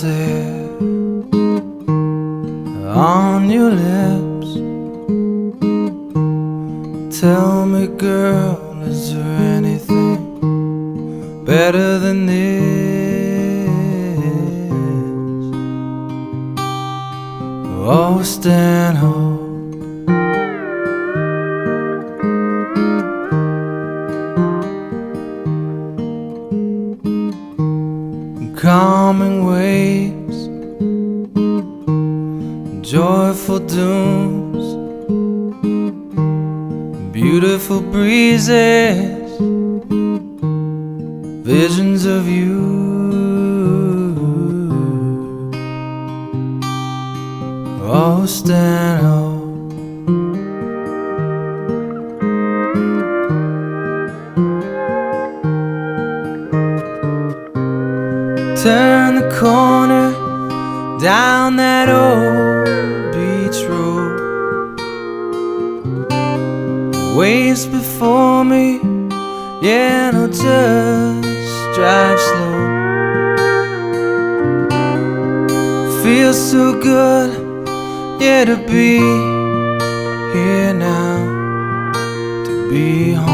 there on your lips. Tell me, girl, is there anything better than this? Oh, Stanhope, calming waves, joyful dooms, beautiful breezes, visions of you. Oh, Stanhope, turn the corner down that old beach road. Waves before me, yeah, no, just drive slow. Feels so good, yeah, to be here now, to be home.